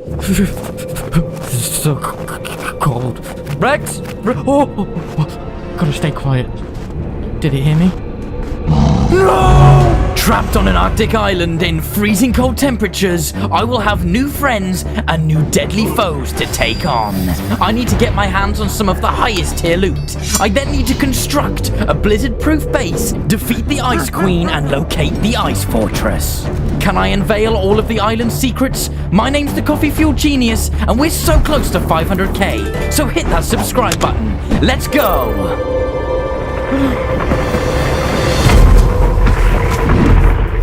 It's so cold. Rex! Oh! Gotta stay quiet. Did he hear me? No! Trapped on an Arctic island in freezing cold temperatures, I will have new friends and new deadly foes to take on. I need to get my hands on some of the highest tier loot. I then need to construct a blizzard-proof base, defeat the Ice Queen, and locate the Ice Fortress. Can I unveil all of the island's secrets? My name's the Coffee Fuel Genius, and we're so close to 500k, so hit that subscribe button. Let's go!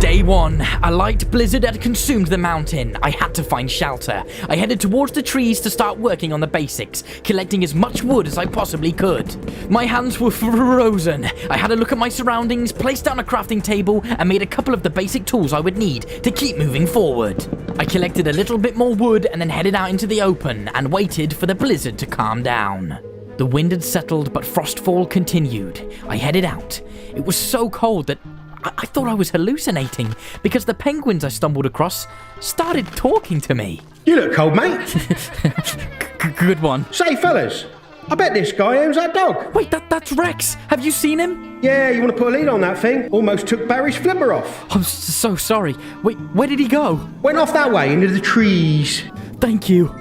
Day 1. A light blizzard had consumed the mountain. I had to find shelter. I headed towards the trees to start working on the basics, collecting as much wood as I possibly could. My hands were frozen. I had a look at my surroundings, placed down a crafting table, and made a couple of the basic tools I would need to keep moving forward. I collected a little bit more wood and then headed out into the open and waited for the blizzard to calm down. The wind had settled, but frostfall continued. I headed out. It was so cold that I thought I was hallucinating because the penguins I stumbled across started talking to me. You look cold, mate. Good one. Say, fellas, I bet this guy owns that dog. Wait, that's Rex. Have you seen him? Yeah, you want to put a lead on that thing? Almost took Barry's flipper off. I'm so sorry. Wait, where did he go? Went off that way into the trees. Thank you.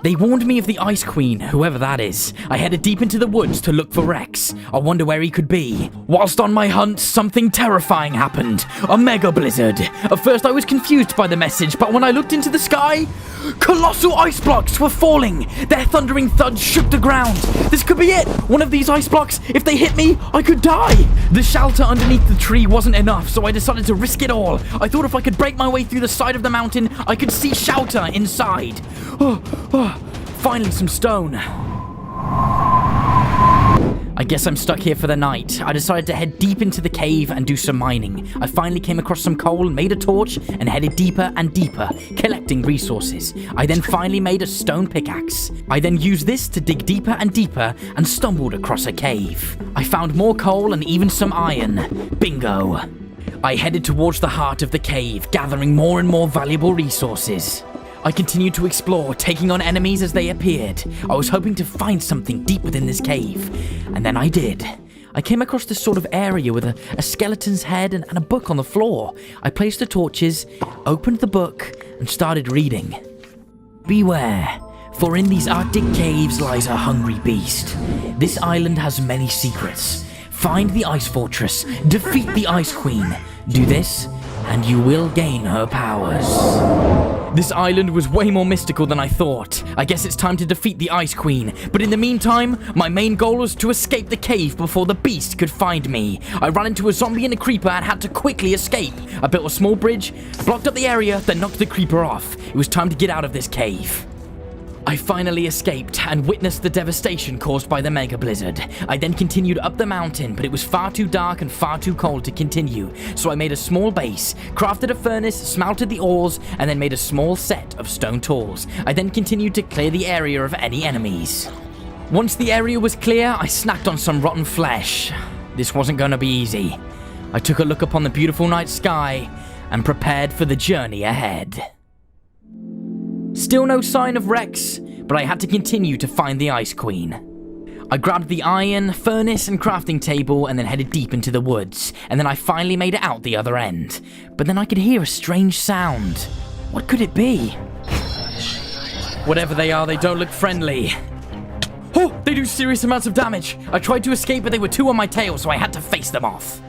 They warned me of the Ice Queen, whoever that is. I headed deep into the woods to look for Rex. I wonder where he could be. Whilst on my hunt, something terrifying happened. A mega blizzard. At first I was confused by the message, but when I looked into the sky, colossal ice blocks were falling. Their thundering thuds shook the ground. This could be it. One of these ice blocks, if they hit me, I could die. The shelter underneath the tree wasn't enough, so I decided to risk it all. I thought if I could break my way through the side of the mountain, I could see shelter inside. Finally some stone. I guess I'm stuck here for the night. I decided to head deep into the cave and do some mining. I finally came across some coal, made a torch, and headed deeper and deeper, collecting resources. I then finally made a stone pickaxe. I then used this to dig deeper and deeper and stumbled across a cave. I found more coal and even some iron. Bingo! I headed towards the heart of the cave, gathering more and more valuable resources. I continued to explore, taking on enemies as they appeared. I was hoping to find something deep within this cave. And then I did. I came across this sort of area with a skeleton's head and a book on the floor. I placed the torches, opened the book, and started reading. Beware, for in these Arctic caves lies a hungry beast. This island has many secrets. Find the Ice Fortress, defeat the Ice Queen. Do this, and you will gain her powers. This island was way more mystical than I thought. I guess it's time to defeat the Ice Queen. But in the meantime, my main goal was to escape the cave before the beast could find me. I ran into a zombie and a creeper and had to quickly escape. I built a small bridge, blocked up the area, then knocked the creeper off. It was time to get out of this cave. I finally escaped and witnessed the devastation caused by the mega blizzard. I then continued up the mountain, but it was far too dark and far too cold to continue, so I made a small base, crafted a furnace, smelted the ores, and then made a small set of stone tools. I then continued to clear the area of any enemies. Once the area was clear, I snacked on some rotten flesh. This wasn't going to be easy. I took a look upon the beautiful night sky and prepared for the journey ahead. Still no sign of Rex, but I had to continue to find the Ice Queen. I grabbed the iron, furnace, and crafting table and then headed deep into the woods, and then I finally made it out the other end. But then I could hear a strange sound. What could it be? Whatever they are, they don't look friendly. Oh, they do serious amounts of damage. I tried to escape, but they were two on my tail, so I had to face them off.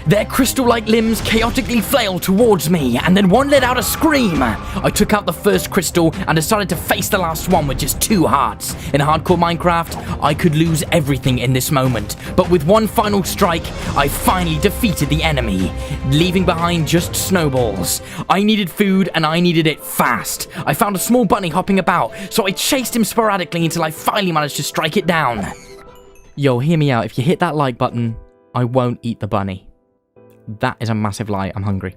Their crystal-like limbs chaotically flailed towards me, and then one let out a scream. I took out the first crystal and decided to face the last one with just 2 hearts. In hardcore Minecraft, I could lose everything in this moment, but with one final strike, I finally defeated the enemy, leaving behind just snowballs. I needed food, and I needed it fast. I found a small bunny hopping about, so I chased him sporadically until I finally managed to strike it down. Yo, hear me out. If you hit that like button, I won't eat the bunny. That is a massive lie. I'm hungry.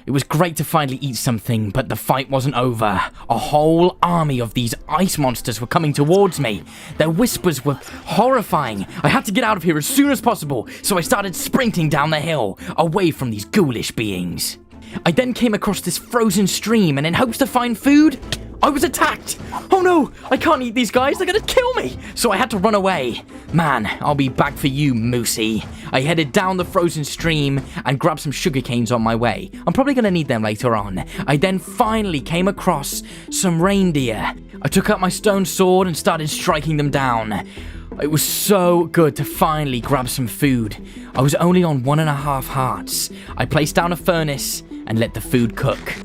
It was great to finally eat something, but the fight wasn't over. A whole army of these ice monsters were coming towards me. Their whispers were horrifying. I had to get out of here as soon as possible, so I started sprinting down the hill, away from these ghoulish beings. I then came across this frozen stream, and in hopes to find food, I was attacked! Oh no! I can't eat these guys, they're gonna kill me! So I had to run away. Man, I'll be back for you, Moosey. I headed down the frozen stream and grabbed some sugar canes on my way. I'm probably gonna need them later on. I then finally came across some reindeer. I took out my stone sword and started striking them down. It was so good to finally grab some food. I was only on 1.5 hearts. I placed down a furnace and let the food cook.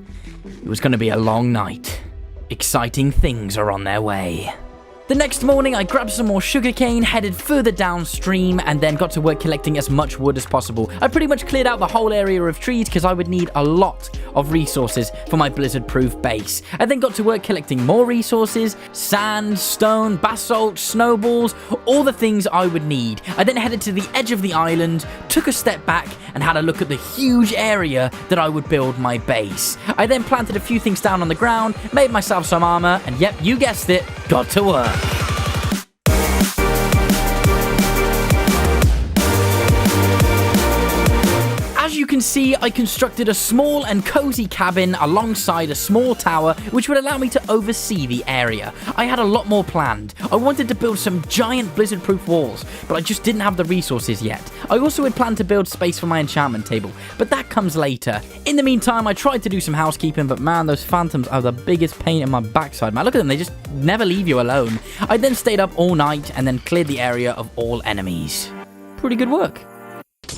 It was gonna be a long night. Exciting things are on their way. The next morning, I grabbed some more sugarcane, headed further downstream, and then got to work collecting as much wood as possible. I pretty much cleared out the whole area of trees because I would need a lot of resources for my blizzard-proof base. I then got to work collecting more resources, sand, stone, basalt, snowballs, all the things I would need. I then headed to the edge of the island, took a step back, and had a look at the huge area that I would build my base. I then planted a few things down on the ground, made myself some armor, and yep, you guessed it, got to work. As you can see, I constructed a small and cozy cabin alongside a small tower, which would allow me to oversee the area. I had a lot more planned. I wanted to build some giant blizzard-proof walls, but I just didn't have the resources yet. I also had planned to build space for my enchantment table, but that comes later. In the meantime, I tried to do some housekeeping, but man, those phantoms are the biggest pain in my backside. Man, look at them, they just never leave you alone. I then stayed up all night and then cleared the area of all enemies. Pretty good work.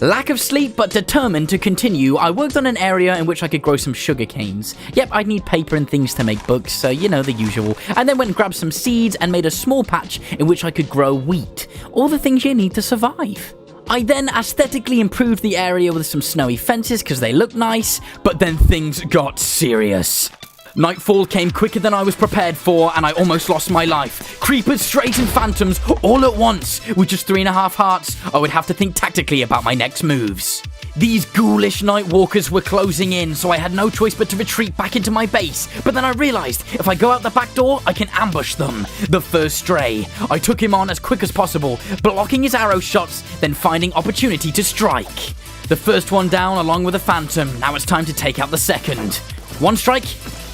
Lack of sleep, but determined to continue, I worked on an area in which I could grow some sugar canes. Yep, I'd need paper and things to make books, so you know, the usual. And then went and grabbed some seeds and made a small patch in which I could grow wheat. All the things you need to survive. I then aesthetically improved the area with some snowy fences because they look nice, but then things got serious. Nightfall came quicker than I was prepared for, and I almost lost my life. Creepers, strays, and phantoms all at once. With just 3.5 hearts, I would have to think tactically about my next moves. These ghoulish night walkers were closing in, so I had no choice but to retreat back into my base. But then I realized, if I go out the back door, I can ambush them. The first stray. I took him on as quick as possible, blocking his arrow shots, then finding opportunity to strike. The first one down along with a phantom. Now it's time to take out the second. 1 strike,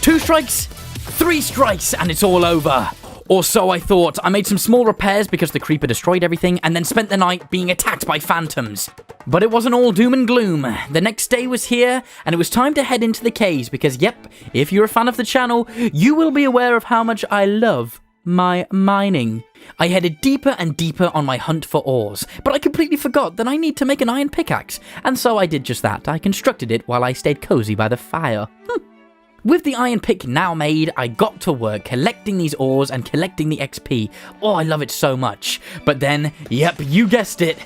2 strikes, 3 strikes, and it's all over. Or so I thought. I made some small repairs because the creeper destroyed everything, and then spent the night being attacked by phantoms. But it wasn't all doom and gloom. The next day was here, and it was time to head into the caves because, yep, if you're a fan of the channel, you will be aware of how much I love my mining. I headed deeper and deeper on my hunt for ores, but I completely forgot that I need to make an iron pickaxe, and so I did just that. I constructed it while I stayed cozy by the fire. With the iron pick now made, I got to work collecting these ores and collecting the XP. Oh, I love it so much. But then, yep, you guessed it.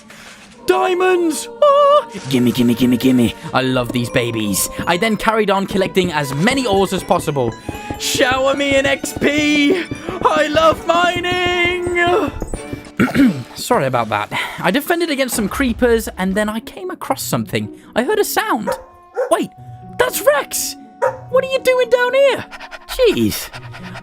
Diamonds! Oh, gimme, gimme, gimme, gimme. I love these babies. I then carried on collecting as many ores as possible. Shower me in XP! I love mining! Sorry about that. I defended against some creepers, and then I came across something. I heard a sound. Wait, that's Rex! What are you doing down here? Jeez.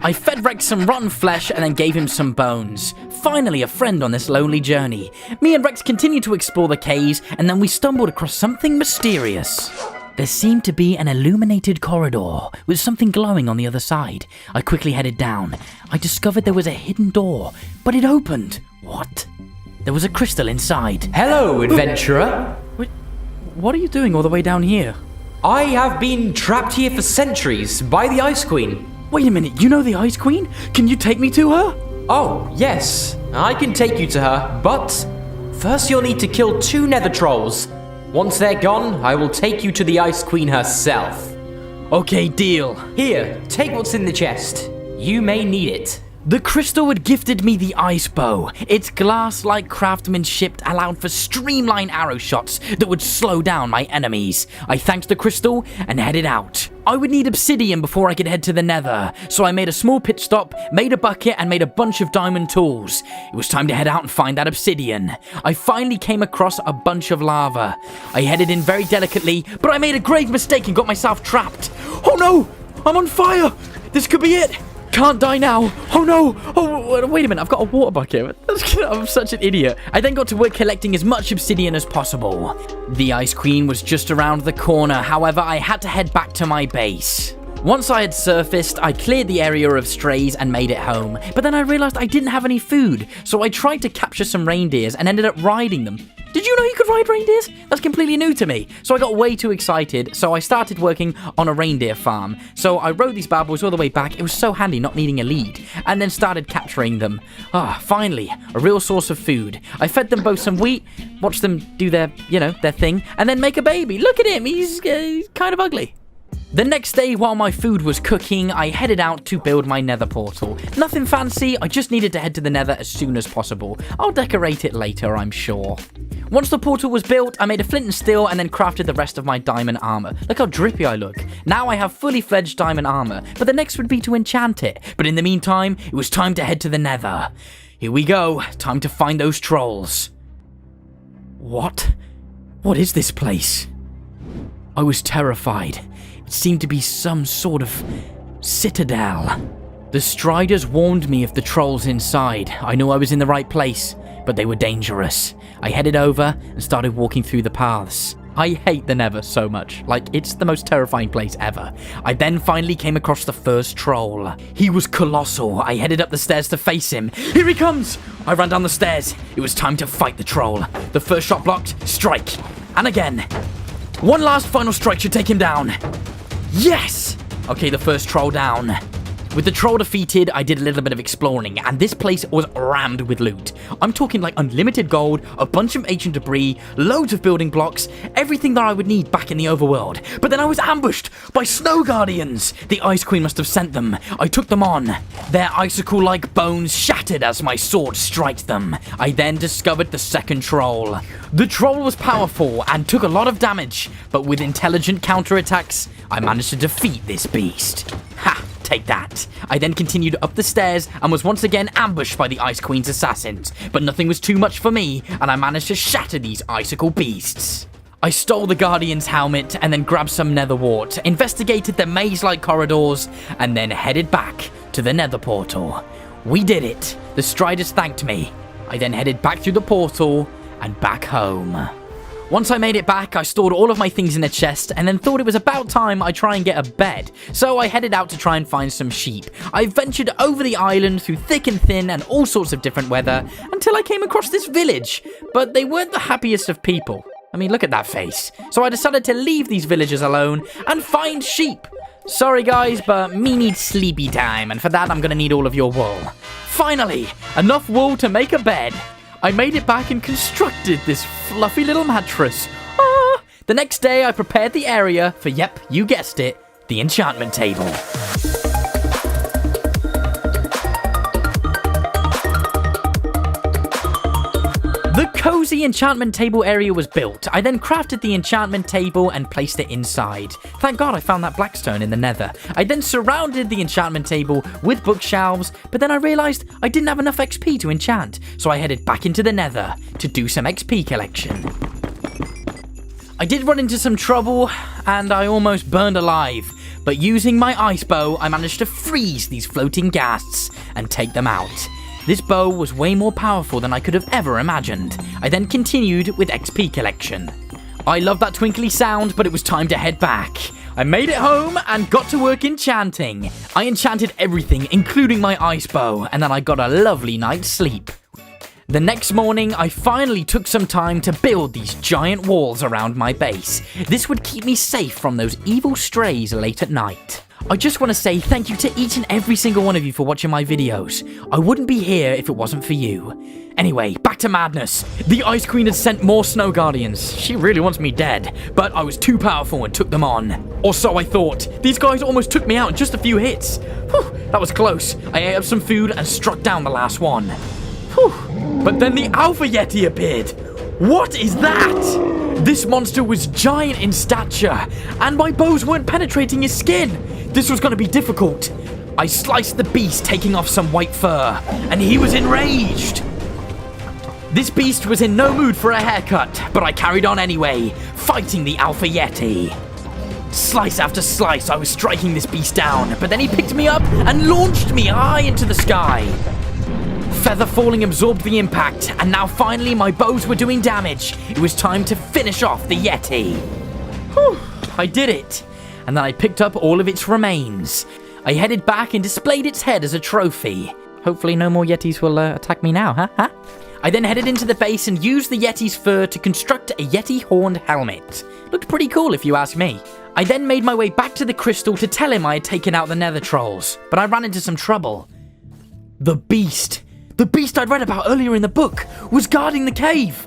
I fed Rex some rotten flesh and then gave him some bones. Finally a friend on this lonely journey. Me and Rex continued to explore the caves, and then we stumbled across something mysterious. There seemed to be an illuminated corridor with something glowing on the other side. I quickly headed down. I discovered there was a hidden door, but it opened. What? There was a crystal inside. Hello, adventurer. Wait, what are you doing all the way down here? I have been trapped here for centuries by the Ice Queen. Wait a minute, you know the Ice Queen? Can you take me to her? Oh, yes. I can take you to her, but first you'll need to kill 2 nether trolls. Once they're gone, I will take you to the Ice Queen herself. Okay, deal. Here, take what's in the chest. You may need it. The crystal had gifted me the ice bow. Its glass-like craftsmanship allowed for streamlined arrow shots that would slow down my enemies. I thanked the crystal and headed out. I would need obsidian before I could head to the nether, so I made a small pit stop, made a bucket, and made a bunch of diamond tools. It was time to head out and find that obsidian. I finally came across a bunch of lava. I headed in very delicately, but I made a grave mistake and got myself trapped. Oh no! I'm on fire! This could be it! can't die now. Oh no. Oh, wait a minute. I've got a water bucket. I'm such an idiot. I then got to work collecting as much obsidian as possible. The Ice Queen was just around the corner. However, I had to head back to my base. Once I had surfaced, I cleared the area of strays and made it home. But then I realized I didn't have any food. So I tried to capture some reindeers and ended up riding them. Did you know you could ride reindeers? That's completely new to me. So I got way too excited, so I started working on a reindeer farm. So I rode these bad boys all the way back. It was so handy not needing a lead. And then started capturing them. Finally, a real source of food. I fed them both some wheat, watched them do their thing, and then make a baby. Look at him, he's kind of ugly. The next day, while my food was cooking, I headed out to build my nether portal. Nothing fancy, I just needed to head to the nether as soon as possible. I'll decorate it later, I'm sure. Once the portal was built, I made a flint and steel and then crafted the rest of my diamond armor. Look how drippy I look. Now I have fully fledged diamond armor, but the next would be to enchant it. But in the meantime, it was time to head to the nether. Here we go, time to find those trolls. What? What is this place? I was terrified. It seemed to be some sort of citadel. The Striders warned me of the trolls inside. I knew I was in the right place, but they were dangerous. I headed over and started walking through the paths. I hate the Nether so much. Like, it's the most terrifying place ever. I then finally came across the first troll. He was colossal. I headed up the stairs to face him. Here he comes! I ran down the stairs. It was time to fight the troll. The first shot blocked. Strike. And again. One last final strike should take him down. Yes! Okay, the first troll down. With the troll defeated, I did a little bit of exploring, and this place was rammed with loot. I'm talking like unlimited gold, a bunch of ancient debris, loads of building blocks, everything that I would need back in the overworld. But then I was ambushed by snow guardians. The Ice Queen must have sent them. I took them on. Their icicle-like bones shattered as my sword struck them. I then discovered the second troll. The troll was powerful and took a lot of damage, but with intelligent counterattacks, I managed to defeat this beast. Ha! Take that. I then continued up the stairs and was once again ambushed by the Ice Queen's assassins, but nothing was too much for me, and I managed to shatter these icicle beasts. I stole the Guardian's helmet and then grabbed some nether wart, investigated the maze-like corridors, and then headed back to the nether portal. We did it. The Striders thanked me. I then headed back through the portal and back home. Once I made it back, I stored all of my things in a chest and then thought it was about time I try and get a bed. So I headed out to try and find some sheep. I ventured over the island through thick and thin and all sorts of different weather until I came across this village. But they weren't the happiest of people. I mean, look at that face. So I decided to leave these villagers alone and find sheep. Sorry guys, but me needs sleepy time, and for that I'm gonna need all of your wool. Finally, enough wool to make a bed. I made it back and constructed this fluffy little mattress. The next day, I prepared the area for, yep, you guessed it, the enchantment table. The cozy enchantment table area was built. I then crafted the enchantment table and placed it inside. Thank God I found that blackstone in the nether. I then surrounded the enchantment table with bookshelves, but then I realized I didn't have enough XP to enchant, so I headed back into the nether to do some XP collection. I did run into some trouble, and I almost burned alive, but using my ice bow, I managed to freeze these floating ghasts and take them out. This bow was way more powerful than I could have ever imagined. I then continued with XP collection. I love that twinkly sound, but it was time to head back. I made it home and got to work enchanting. I enchanted everything, including my ice bow, and then I got a lovely night's sleep. The next morning, I finally took some time to build these giant walls around my base. This would keep me safe from those evil strays late at night. I just want to say thank you to each and every single one of you for watching my videos. I wouldn't be here if it wasn't for you. Anyway, back to madness. The Ice Queen had sent more Snow Guardians. She really wants me dead, but I was too powerful and took them on. Or so I thought. These guys almost took me out in just a few hits. Whew, that was close. I ate up some food and struck down the last one. Whew. But then the Alpha Yeti appeared. What is that? This monster was giant in stature, and my bows weren't penetrating his skin. This was going to be difficult. I sliced the beast, taking off some white fur, and he was enraged. This beast was in no mood for a haircut, but I carried on anyway, fighting the Alpha Yeti. Slice after slice, I was striking this beast down, but then he picked me up and launched me high into the sky. Feather falling absorbed the impact, and now finally my bows were doing damage. It was time to finish off the Yeti. Whew, I did it. And then I picked up all of its remains. I headed back and displayed its head as a trophy. Hopefully no more Yetis will attack me now, huh? I then headed into the base and used the Yeti's fur to construct a Yeti horned helmet. Looked pretty cool if you ask me. I then made my way back to the crystal to tell him I had taken out the nether trolls, but I ran into some trouble. The beast I'd read about earlier in the book was guarding the cave.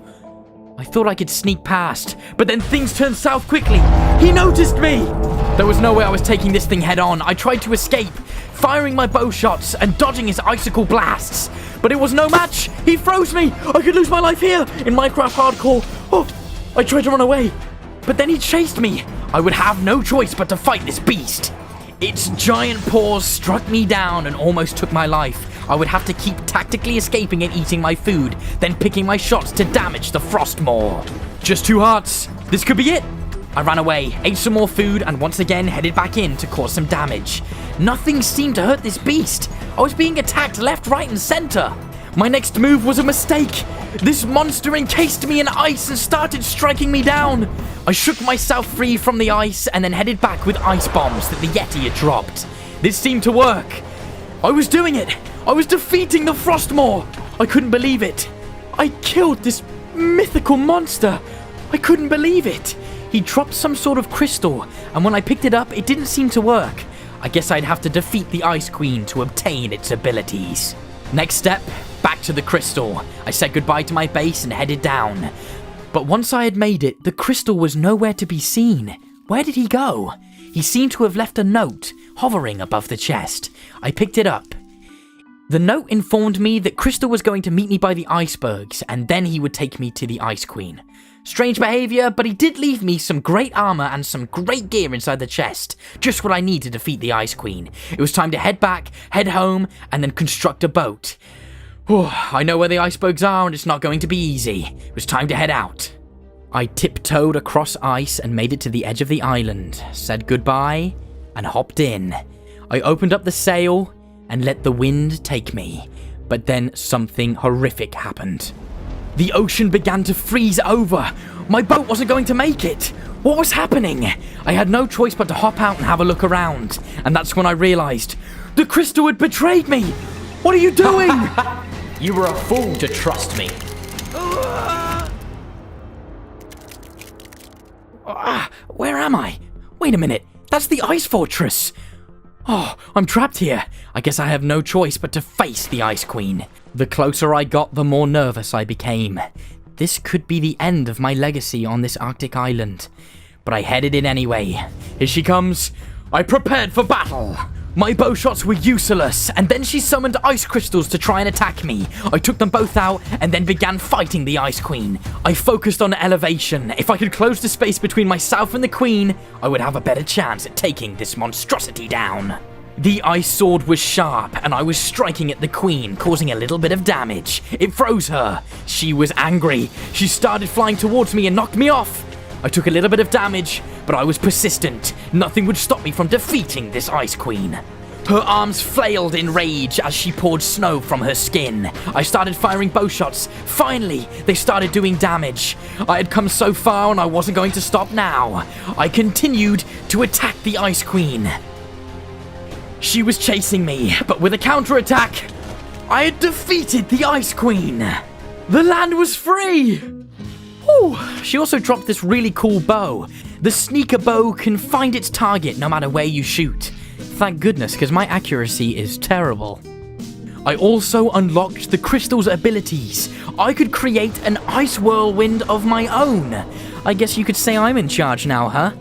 I thought I could sneak past, but then things turned south quickly. He noticed me! There was no way I was taking this thing head on. I tried to escape, firing my bow shots and dodging his icicle blasts. But it was no match! He froze me! I could lose my life here in Minecraft Hardcore. Oh, I tried to run away, but then he chased me. I would have no choice but to fight this beast. Its giant paws struck me down and almost took my life. I would have to keep tactically escaping and eating my food, then picking my shots to damage the Frostmaw. Just 2 hearts. This could be it. I ran away, ate some more food, and once again headed back in to cause some damage. Nothing seemed to hurt this beast. I was being attacked left, right, and center. My next move was a mistake. This monster encased me in ice and started striking me down. I shook myself free from the ice and then headed back with ice bombs that the Yeti had dropped. This seemed to work. I was doing it. I was defeating the Frostmaw. I couldn't believe it. I killed this mythical monster. I couldn't believe it. He dropped some sort of crystal, and when I picked it up, it didn't seem to work. I guess I'd have to defeat the Ice Queen to obtain its abilities. Next step, back to the crystal. I said goodbye to my base and headed down. But once I had made it, the crystal was nowhere to be seen. Where did he go? He seemed to have left a note, hovering above the chest. I picked it up. The note informed me that Crystal was going to meet me by the icebergs, and then he would take me to the Ice Queen. Strange behavior, but he did leave me some great armor and some great gear inside the chest. Just what I need to defeat the Ice Queen. It was time to head back, head home, and then construct a boat. I know where the icebergs are, and it's not going to be easy. It was time to head out. I tiptoed across ice and made it to the edge of the island, said goodbye, and hopped in. I opened up the sail and let the wind take me. But then something horrific happened. The ocean began to freeze over. My boat wasn't going to make it. What was happening? I had no choice but to hop out and have a look around. And that's when I realized the crystal had betrayed me. What are you doing? You were a fool to trust me. Where am I? Wait a minute. That's the Ice Fortress. Oh, I'm trapped here. I guess I have no choice but to face the Ice Queen. The closer I got, the more nervous I became. This could be the end of my legacy on this Arctic island. But I headed in anyway. Here she comes. I prepared for battle. My bow shots were useless, and then she summoned ice crystals to try and attack me. I took them both out, and then began fighting the Ice Queen. I focused on elevation. If I could close the space between myself and the Queen, I would have a better chance at taking this monstrosity down. The ice sword was sharp, and I was striking at the Queen, causing a little bit of damage. It froze her. She was angry. She started flying towards me and knocked me off. I took a little bit of damage, but I was persistent. Nothing would stop me from defeating this Ice Queen. Her arms flailed in rage as she poured snow from her skin. I started firing bow shots. Finally, they started doing damage. I had come so far and I wasn't going to stop now. I continued to attack the Ice Queen. She was chasing me, but with a counterattack, I had defeated the Ice Queen. The land was free. Ooh, she also dropped this really cool bow. The sneaker bow can find its target no matter where you shoot. Thank goodness, because my accuracy is terrible. I also unlocked the crystal's abilities. I could create an ice whirlwind of my own. I guess you could say I'm in charge now, huh?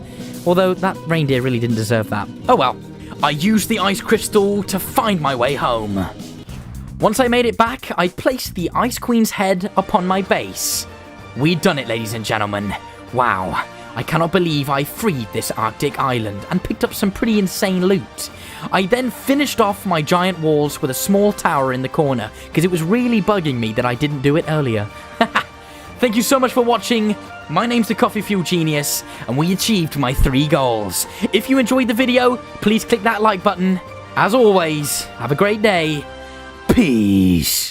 Although that reindeer really didn't deserve that. Oh well. I used the ice crystal to find my way home. Once I made it back, I placed the Ice Queen's head upon my base. We'd done it, ladies and gentlemen. Wow, I cannot believe I freed this Arctic island and picked up some pretty insane loot. I then finished off my giant walls with a small tower in the corner, because it was really bugging me that I didn't do it earlier. Thank you so much for watching. my name's the Coffee Fuel Genius, and we achieved my 3 goals. If you enjoyed the video, please click that like button. As always, have a great day. Peace.